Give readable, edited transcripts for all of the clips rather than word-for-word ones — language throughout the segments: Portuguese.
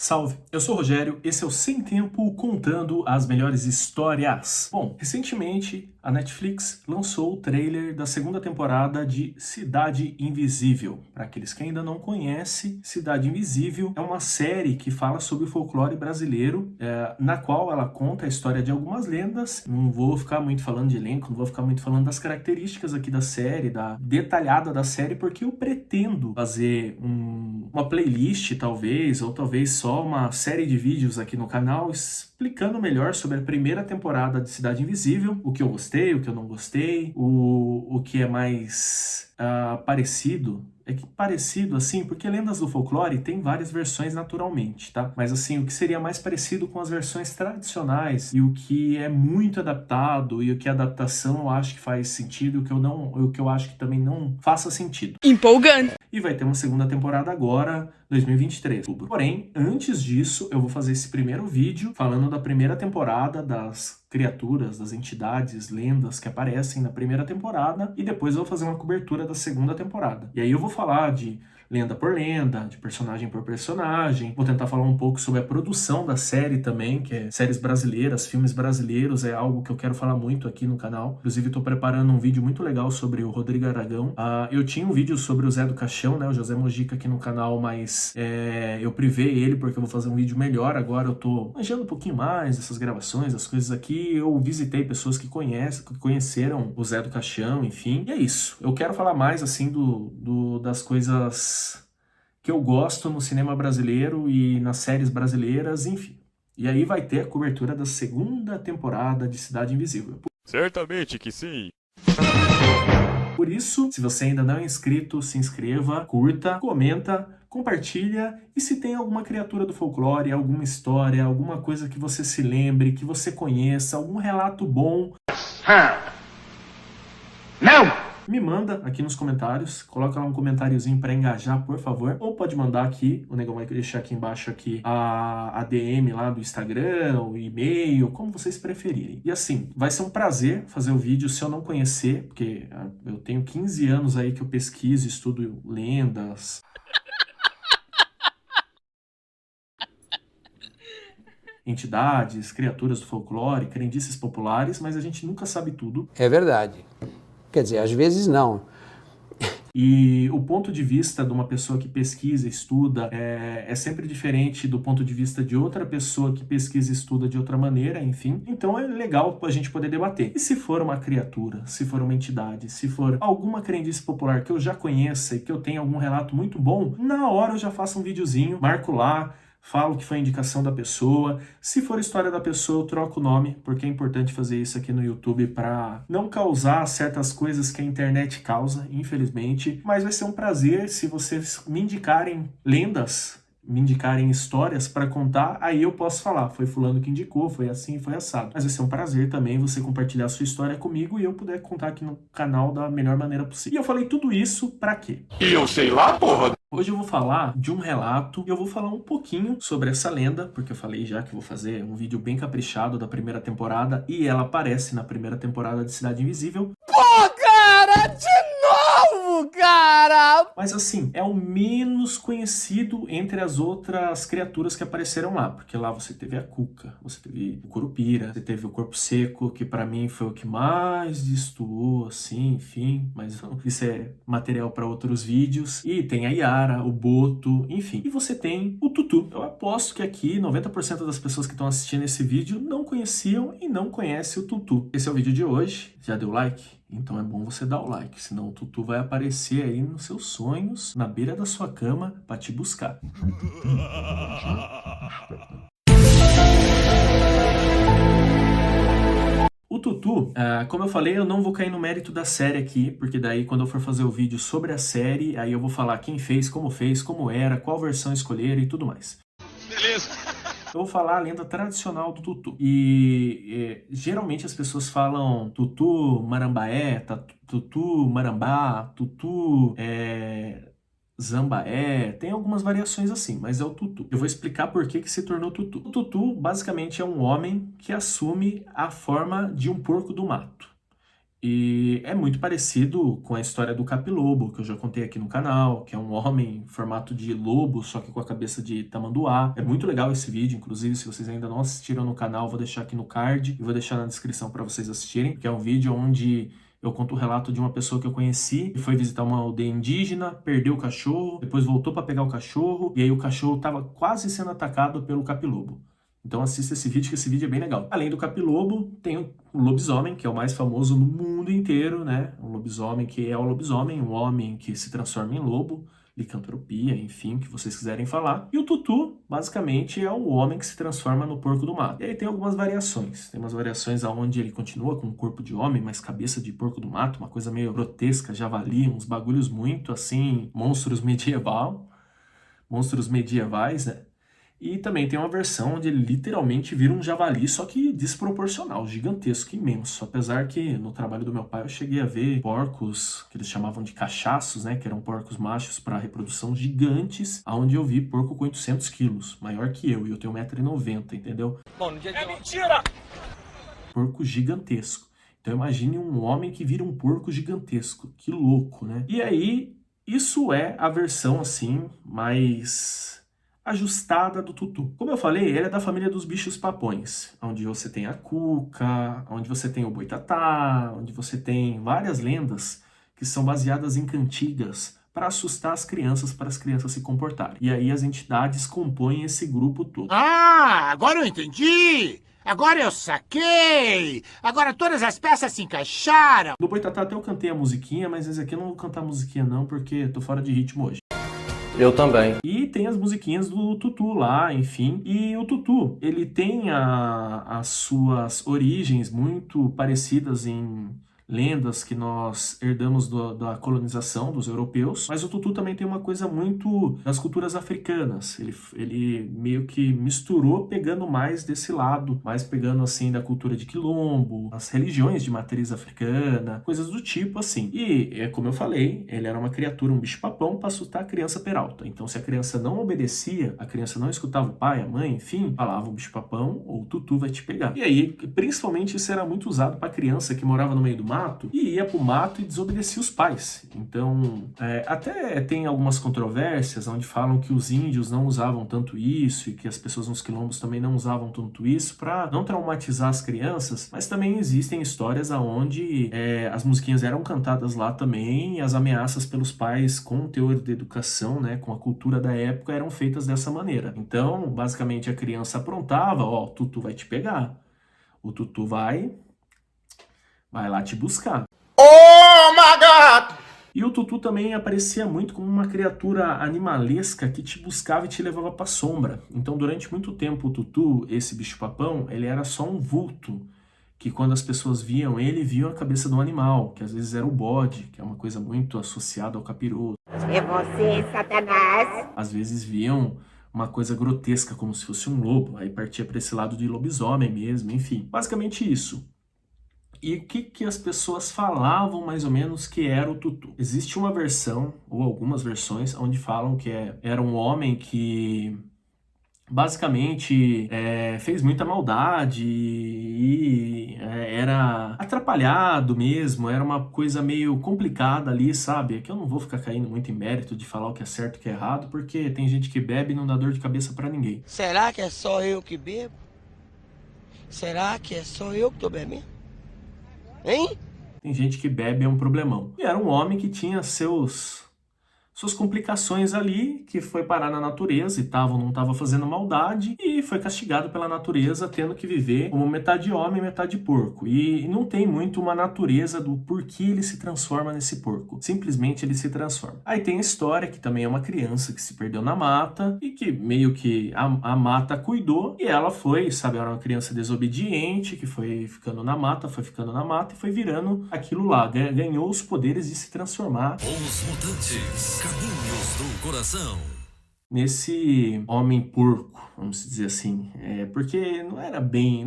Salve, eu sou o Rogério, esse é o Sem Tempo contando as melhores histórias. Bom, recentemente a Netflix lançou o trailer da segunda temporada de Cidade Invisível. Para aqueles que ainda não conhecem, Cidade Invisível é uma série que fala sobre o folclore brasileiro, na qual ela conta a história de algumas lendas. Não vou ficar muito falando de elenco, não vou ficar muito falando das características aqui da série, da detalhada da série, porque eu pretendo fazer uma playlist, talvez, ou talvez só uma série de vídeos aqui no canal explicando melhor sobre a primeira temporada de Cidade Invisível, o que eu gostei, o que eu não gostei, o que é mais parecido. É que parecido, assim, porque Lendas do Folclore tem várias versões naturalmente, tá? Mas, assim, o que seria mais parecido com as versões tradicionais e o que é muito adaptado e o que a adaptação eu acho que faz sentido e o que eu acho que também não faça sentido. Empolgante! E vai ter uma segunda temporada agora, 2023. Porém, antes disso, eu vou fazer esse primeiro vídeo falando da primeira temporada, das criaturas, das entidades, lendas que aparecem na primeira temporada, e depois eu vou fazer uma cobertura da segunda temporada. E aí eu vou falar de lenda por lenda, de personagem por personagem, vou tentar falar um pouco sobre a produção da série também, que é séries brasileiras, filmes brasileiros, é algo que eu quero falar muito aqui no canal. Inclusive, estou preparando um vídeo muito legal sobre o Rodrigo Aragão. Eu tinha um vídeo sobre o Zé do Caixão, né, o José Mojica aqui no canal, mas eu privei ele porque eu vou fazer um vídeo melhor. Agora eu tô manjando um pouquinho mais dessas gravações, das coisas aqui. Eu visitei pessoas que conheceram o Zé do Caixão, enfim. E é isso. Eu quero falar mais, assim, das coisas que eu gosto no cinema brasileiro e nas séries brasileiras, enfim. E aí vai ter a cobertura da segunda temporada de Cidade Invisível. Certamente que sim. Por isso, se você ainda não é inscrito, se inscreva, curta, comenta, compartilha, e se tem alguma criatura do folclore, alguma história, alguma coisa que você se lembre, que você conheça, algum relato bom, Não! me manda aqui nos comentários, coloca lá um comentáriozinho para engajar, por favor, ou pode mandar aqui, o negão vai deixar aqui embaixo aqui a DM lá do Instagram, o e-mail, como vocês preferirem. E assim, vai ser um prazer fazer o vídeo se eu não conhecer, porque eu tenho 15 anos aí que eu pesquiso, estudo lendas, entidades, criaturas do folclore, crendices populares, mas a gente nunca sabe tudo. É verdade. Quer dizer, às vezes não. E o ponto de vista de uma pessoa que pesquisa, estuda, é sempre diferente do ponto de vista de outra pessoa que pesquisa e estuda de outra maneira, enfim. Então é legal a gente poder debater. E se for uma criatura, se for uma entidade, se for alguma crendice popular que eu já conheça e que eu tenha algum relato muito bom, na hora eu já faço um videozinho, marco lá, falo que foi a indicação da pessoa. Se for história da pessoa, eu troco o nome, porque é importante fazer isso aqui no YouTube para não causar certas coisas que a internet causa, infelizmente. Mas vai ser um prazer se vocês me indicarem lendas, me indicarem histórias para contar, aí eu posso falar, foi fulano que indicou, foi assim, foi assado. Mas vai ser um prazer também você compartilhar a sua história comigo e eu puder contar aqui no canal da melhor maneira possível. E eu falei tudo isso para quê? E eu sei lá, porra! Hoje eu vou falar de um relato e eu vou falar um pouquinho sobre essa lenda, porque eu falei já que vou fazer um vídeo bem caprichado da primeira temporada e ela aparece na primeira temporada de Cidade Invisível. Pô, cara! De novo, cara! Mas assim, é o menos conhecido entre as outras criaturas que apareceram lá, porque lá você teve a Cuca, você teve o Curupira, você teve o Corpo Seco, que pra mim foi o que mais destoou, assim, enfim, mas isso é material para outros vídeos. E tem a Yara, o Boto, enfim. E você tem o Tutu. Eu aposto que aqui 90% das pessoas que estão assistindo esse vídeo não conheciam e não conhecem o Tutu. Esse é o vídeo de hoje. Já deu like? Então é bom você dar o like, senão o Tutu vai aparecer aí nos seus sonhos, na beira da sua cama, para te buscar. O Tutu, como eu falei, eu não vou cair no mérito da série aqui, porque daí quando eu for fazer o vídeo sobre a série, aí eu vou falar quem fez, como era, qual versão escolher e tudo mais. Beleza! Eu vou falar a lenda tradicional do Tutu. E geralmente as pessoas falam Tutu Marambaé, Tutu Marambá, Tutu Zambaé, tem algumas variações assim, mas é o Tutu. Eu vou explicar por que se tornou Tutu. O Tutu basicamente é um homem que assume a forma de um porco do mato. E é muito parecido com a história do Capilobo, que eu já contei aqui no canal, que é um homem em formato de lobo, só que com a cabeça de tamanduá. É muito legal esse vídeo, inclusive, se vocês ainda não assistiram no canal, vou deixar aqui no card e vou deixar na descrição para vocês assistirem, que é um vídeo onde eu conto o relato de uma pessoa que eu conheci, que foi visitar uma aldeia indígena, perdeu o cachorro, depois voltou para pegar o cachorro, e aí o cachorro estava quase sendo atacado pelo Capilobo. Então assista esse vídeo, que esse vídeo é bem legal. Além do Capilobo, tem o lobisomem, que é o mais famoso no mundo inteiro, né? Um lobisomem que é o lobisomem, um homem que se transforma em lobo, licantropia, enfim, o que vocês quiserem falar. E o tutu, basicamente, é o homem que se transforma no porco do mato. E aí tem algumas variações. Tem umas variações onde ele continua com o corpo de homem, mas cabeça de porco do mato, uma coisa meio grotesca, javali, uns bagulhos muito, assim, monstros medievais, né? E também tem uma versão onde ele literalmente vira um javali, só que desproporcional, gigantesco, imenso. Apesar que no trabalho do meu pai eu cheguei a ver porcos, que eles chamavam de cachaços, né? Que eram porcos machos para reprodução gigantes, onde eu vi porco com 800 quilos, maior que eu, e eu tenho 1,90 m, entendeu? Bom, no dia de mentira! Porco gigantesco. Então imagine um homem que vira um porco gigantesco. Que louco, né? E aí, isso é a versão, assim, mais ajustada do tutu. Como eu falei, ele é da família dos bichos papões, onde você tem a cuca, onde você tem o boitatá, onde você tem várias lendas que são baseadas em cantigas para assustar as crianças, para as crianças se comportarem. E aí as entidades compõem esse grupo todo. Ah, agora eu entendi! Agora eu saquei! Agora todas as peças se encaixaram! No boitatá até eu cantei a musiquinha, mas esse aqui eu não vou cantar a musiquinha não, porque tô fora de ritmo hoje. Eu também. E tem as musiquinhas do tutu lá, enfim. E o tutu, ele tem as suas origens muito parecidas em lendas que nós herdamos da colonização dos europeus, mas o tutu também tem uma coisa muito das culturas africanas. Ele meio que misturou, pegando mais desse lado, mais pegando assim da cultura de quilombo, as religiões de matriz africana, coisas do tipo assim. E, como eu falei, ele era uma criatura, um bicho-papão, para assustar a criança peralta. Então, se a criança não obedecia, a criança não escutava o pai, a mãe, enfim, falava o bicho-papão ou o tutu vai te pegar. E aí, principalmente, isso era muito usado para criança que morava no meio do mato e ia pro mato e desobedecia os pais. Então, até tem algumas controvérsias onde falam que os índios não usavam tanto isso e que as pessoas nos quilombos também não usavam tanto isso para não traumatizar as crianças, mas também existem histórias onde as musiquinhas eram cantadas lá também e as ameaças pelos pais com o teor de educação, né, com a cultura da época, eram feitas dessa maneira. Então, basicamente, a criança aprontava, ó, o tutu vai te pegar, o tutu vai lá te buscar. Oh my God! E o tutu também aparecia muito como uma criatura animalesca que te buscava e te levava para sombra. Então, durante muito tempo, o tutu, esse bicho-papão, ele era só um vulto, que quando as pessoas viam ele, viam a cabeça de um animal, que às vezes era o bode, que é uma coisa muito associada ao capiroto. É você, Satanás! Às vezes viam uma coisa grotesca, como se fosse um lobo, aí partia para esse lado de lobisomem mesmo, enfim. Basicamente isso. E o que as pessoas falavam mais ou menos que era o tutu? Existe uma versão, ou algumas versões, onde falam que era um homem que basicamente fez muita maldade e era atrapalhado mesmo, era uma coisa meio complicada ali, sabe? É que eu não vou ficar caindo muito em mérito de falar o que é certo e o que é errado, porque tem gente que bebe e não dá dor de cabeça pra ninguém. Será que é só eu que bebo? Será que é só eu que tô bebendo? Hein? Tem gente que bebe, é um problemão. E era um homem que tinha suas complicações ali, que foi parar na natureza e não estava fazendo maldade, e foi castigado pela natureza, tendo que viver como metade homem, metade porco. E não tem muito uma natureza do porquê ele se transforma nesse porco. Simplesmente ele se transforma. Aí tem a história que também é uma criança que se perdeu na mata, e que meio que a mata cuidou, e ela foi, sabe, era uma criança desobediente, que foi ficando na mata, e foi virando aquilo lá, ganhou os poderes de se transformar. Os Mutantes. Caminhos do Coração. Nesse homem porco, vamos dizer assim. Porque não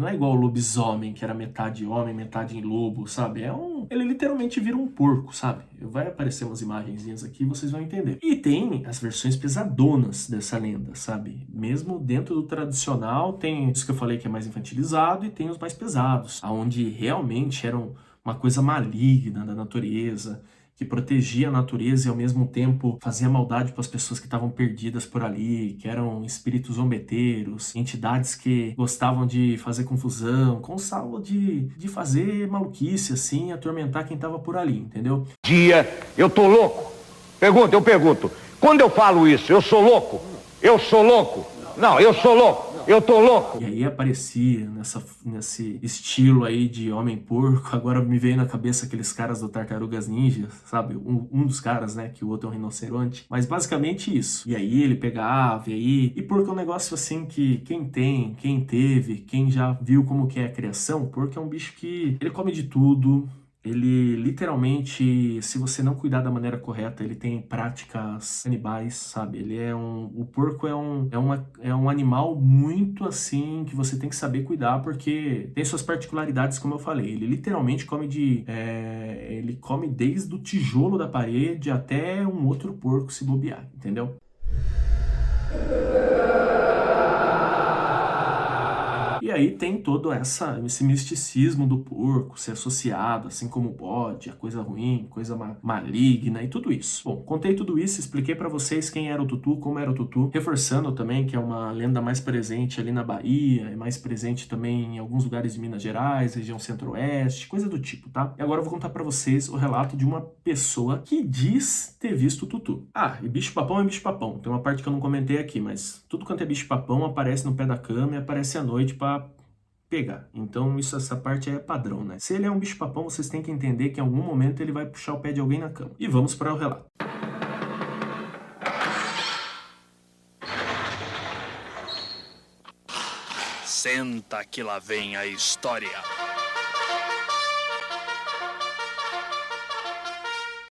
é igual o lobisomem, que era metade homem, metade lobo, sabe? Ele literalmente vira um porco, sabe? Vai aparecer umas imagenzinhas aqui, vocês vão entender. E tem as versões pesadonas dessa lenda, sabe? Mesmo dentro do tradicional, tem isso que eu falei que é mais infantilizado e tem os mais pesados, onde realmente eram uma coisa maligna da natureza, que protegia a natureza e ao mesmo tempo fazia maldade para as pessoas que estavam perdidas por ali, que eram espíritos zombeteiros, entidades que gostavam de fazer confusão, com salvo de fazer maluquice, assim, atormentar quem estava por ali, entendeu? Eu tô louco. Eu pergunto. Quando eu falo isso, eu sou louco? Eu sou louco? Não, eu sou louco. Eu tô louco. E aí aparecia nesse estilo aí de homem-porco. Agora me veio na cabeça aqueles caras do Tartarugas Ninja, sabe? Um dos caras, né? Que o outro é um rinoceronte. Mas basicamente isso. E aí ele pegava, e porco é um negócio assim que quem tem, quem teve, quem já viu como que é a criação, porco é um bicho que ele come de tudo. Ele literalmente, se você não cuidar da maneira correta, ele tem práticas canibais, sabe? O porco é um animal muito assim que você tem que saber cuidar, porque tem suas particularidades, como eu falei. Ele literalmente come ele come desde o tijolo da parede até um outro porco se bobear, entendeu? E aí tem todo esse misticismo do porco ser associado, assim como o bode, a coisa ruim, coisa maligna e tudo isso. Bom, contei tudo isso, expliquei pra vocês quem era o Tutu, como era o Tutu, reforçando também que é uma lenda mais presente ali na Bahia, é mais presente também em alguns lugares de Minas Gerais, região centro-oeste, coisa do tipo, tá? E agora eu vou contar pra vocês o relato de uma pessoa que diz ter visto o Tutu. Ah, e bicho-papão é bicho-papão. Tem uma parte que eu não comentei aqui, mas tudo quanto é bicho-papão aparece no pé da cama e aparece à noite pra pegar. Então essa parte é padrão, né? Se ele é um bicho-papão, vocês têm que entender que em algum momento ele vai puxar o pé de alguém na cama. E vamos para o relato. Senta que lá vem a história.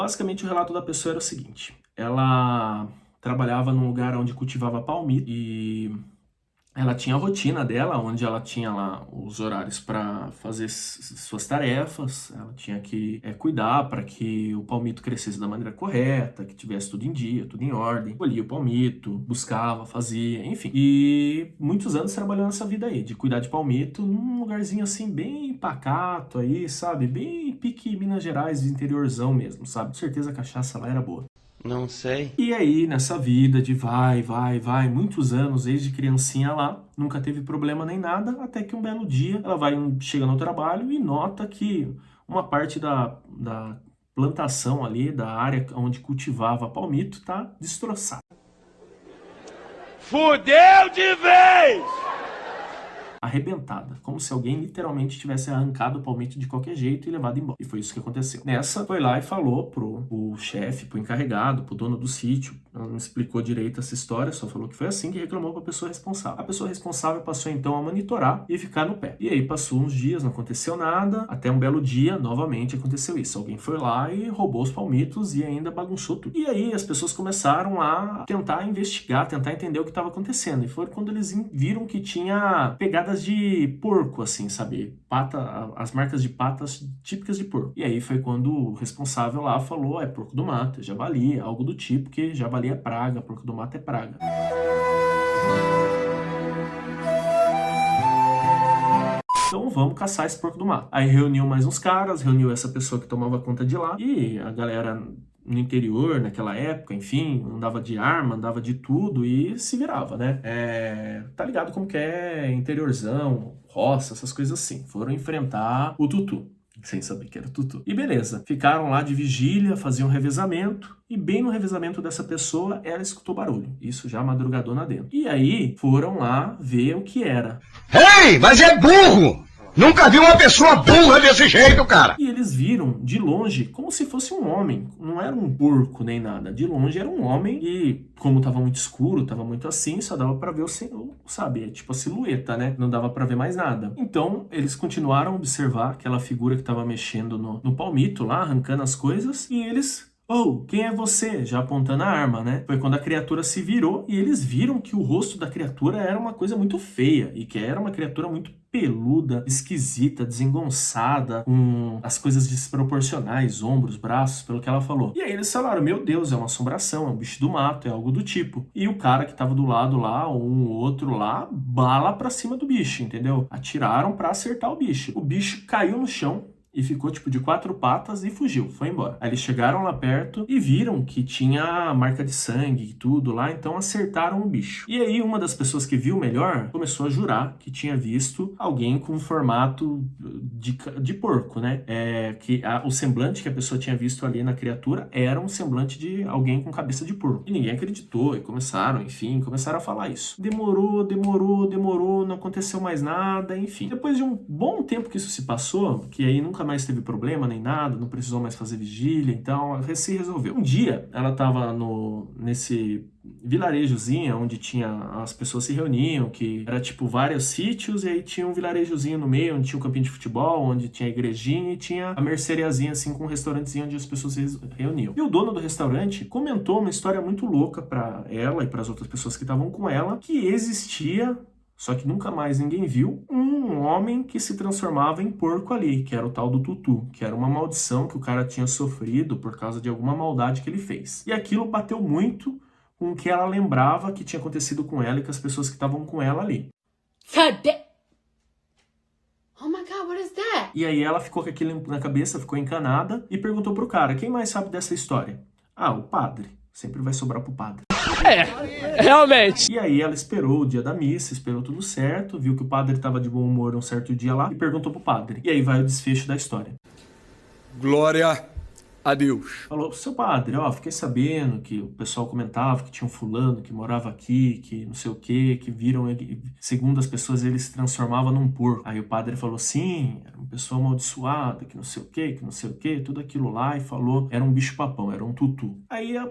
Basicamente o relato da pessoa era o seguinte. Ela trabalhava num lugar onde cultivava palmito e ela tinha a rotina dela, onde ela tinha lá os horários para fazer suas tarefas, ela tinha que cuidar para que o palmito crescesse da maneira correta, que tivesse tudo em dia, tudo em ordem, colhia o palmito, buscava, fazia, enfim. E muitos anos trabalhando nessa vida aí, de cuidar de palmito num lugarzinho assim bem pacato aí, sabe? Bem pique Minas Gerais, interiorzão mesmo, sabe? Com certeza a cachaça lá era boa. Não sei. E aí, nessa vida de vai, muitos anos, desde criancinha lá, nunca teve problema nem nada, até que um belo dia ela chega no trabalho e nota que uma parte da plantação ali, da área onde cultivava palmito, tá destroçada. Fudeu de vez! Arrebentada, como se alguém literalmente tivesse arrancado o palmito de qualquer jeito e levado embora. E foi isso que aconteceu. Nessa, foi lá e falou pro chefe, pro encarregado, pro dono do sítio. Ela não explicou direito essa história, só falou que foi assim, que reclamou pra pessoa responsável. A pessoa responsável passou então a monitorar e ficar no pé. E aí passou uns dias, não aconteceu nada, até um belo dia, novamente aconteceu isso. Alguém foi lá e roubou os palmitos e ainda bagunçou tudo. E aí as pessoas começaram a tentar investigar, tentar entender o que estava acontecendo. E foi quando eles viram que tinha pegadas de porco, assim, sabe? As marcas de patas típicas de porco. E aí foi quando o responsável lá falou, é porco do mato, é javali, algo do tipo, que javali é praga, porco do mato é praga. Então vamos caçar esse porco do mato. Aí reuniu mais uns caras, reuniu essa pessoa que tomava conta de lá, e a galera no interior, naquela época, enfim, andava de arma, andava de tudo e se virava, né? Tá ligado como que é interiorzão, roça, essas coisas assim. Foram enfrentar o Tutu, sem saber que era o Tutu. E beleza, ficaram lá de vigília, faziam revezamento, e bem no revezamento dessa pessoa, ela escutou barulho. Isso já madrugadona dentro. E aí, foram lá ver o que era. Ei, mas é burro! Nunca vi uma pessoa burra desse jeito, cara! E eles viram de longe como se fosse um homem. Não era um porco nem nada. De longe era um homem e, como tava muito escuro, tava muito assim, só dava pra ver sabe, tipo a silhueta, né? Não dava pra ver mais nada. Então, eles continuaram a observar aquela figura que tava mexendo no palmito lá, arrancando as coisas, e eles... Oh, quem é você? Já apontando a arma, né? Foi quando a criatura se virou e eles viram que o rosto da criatura era uma coisa muito feia e que era uma criatura muito peluda, esquisita, desengonçada, com as coisas desproporcionais, ombros, braços, pelo que ela falou. E aí eles falaram, meu Deus, é uma assombração, é um bicho do mato, é algo do tipo. E o cara que tava do lado lá, ou um outro lá, bala pra cima do bicho, entendeu? Atiraram pra acertar o bicho. O bicho caiu no chão, e ficou tipo de 4 patas e fugiu, foi embora. Aí eles chegaram lá perto e viram que tinha marca de sangue e tudo lá, então acertaram o bicho. E aí uma das pessoas que viu melhor começou a jurar que tinha visto alguém com formato de porco, né? O semblante que a pessoa tinha visto ali na criatura era um semblante de alguém com cabeça de porco. E ninguém acreditou e começaram a falar isso. Demorou, não aconteceu mais nada, enfim. Depois de um bom tempo que isso se passou, que aí nunca mais teve problema nem nada, não precisou mais fazer vigília, então se resolveu. Um dia, ela tava nesse vilarejozinho onde as pessoas se reuniam, que era tipo vários sítios, e aí tinha um vilarejozinho no meio, onde tinha um campinho de futebol, onde tinha a igrejinha e tinha a merceariazinha assim com um restaurantezinho onde as pessoas se reuniam. E o dono do restaurante comentou uma história muito louca pra ela e para as outras pessoas que estavam com ela, que existia, só que nunca mais ninguém viu, um homem que se transformava em porco ali, que era o tal do Tutu, que era uma maldição que o cara tinha sofrido por causa de alguma maldade que ele fez. E aquilo bateu muito com o que ela lembrava que tinha acontecido com ela e com as pessoas que estavam com ela ali. Oh my God, what is that? E aí ela ficou com aquilo na cabeça, ficou encanada e perguntou pro cara, quem mais sabe dessa história? Ah, o padre. Sempre vai sobrar pro padre. Realmente. E aí ela esperou o dia da missa, esperou tudo certo, viu que o padre estava de bom humor um certo dia lá e perguntou pro padre. E aí vai o desfecho da história. Glória a Deus. Falou, seu padre, fiquei sabendo que o pessoal comentava que tinha um fulano que morava aqui, que não sei o quê, que viram ele, segundo as pessoas, ele se transformava num porco. Aí o padre falou, sim, era uma pessoa amaldiçoada, que não sei o quê, tudo aquilo lá, e falou, era um bicho-papão, era um tutu. Aí a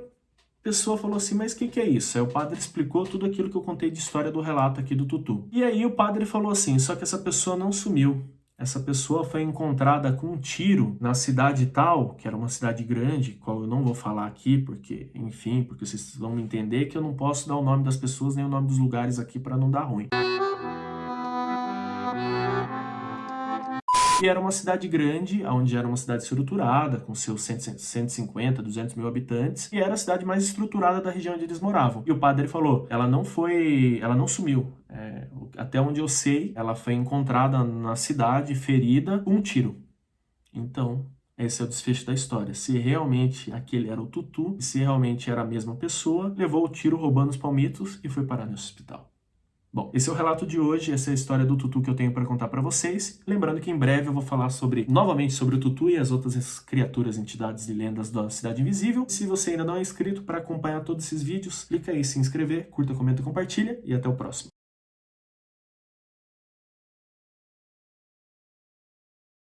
pessoa falou assim, mas o que é isso? Aí o padre explicou tudo aquilo que eu contei de história do relato aqui do tutu. E aí o padre falou assim, só que essa pessoa não sumiu. Essa pessoa foi encontrada com um tiro na cidade tal, que era uma cidade grande, qual eu não vou falar aqui, porque vocês vão me entender que eu não posso dar o nome das pessoas nem o nome dos lugares aqui para não dar ruim. E era uma cidade grande, onde era uma cidade estruturada, com seus 150, 200 mil habitantes, e era a cidade mais estruturada da região onde eles moravam. E o padre falou, ela não sumiu. Até onde eu sei, ela foi encontrada na cidade, ferida, com um tiro. Então, esse é o desfecho da história. Se realmente aquele era o Tutu, e se realmente era a mesma pessoa, levou o tiro roubando os palmitos e foi parar no hospital. Bom, esse é o relato de hoje, essa é a história do Tutu que eu tenho para contar para vocês. Lembrando que em breve eu vou falar novamente sobre o Tutu e as outras criaturas, entidades e lendas da Cidade Invisível. Se você ainda não é inscrito, para acompanhar todos esses vídeos, clica aí em se inscrever, curta, comenta e compartilha e até o próximo.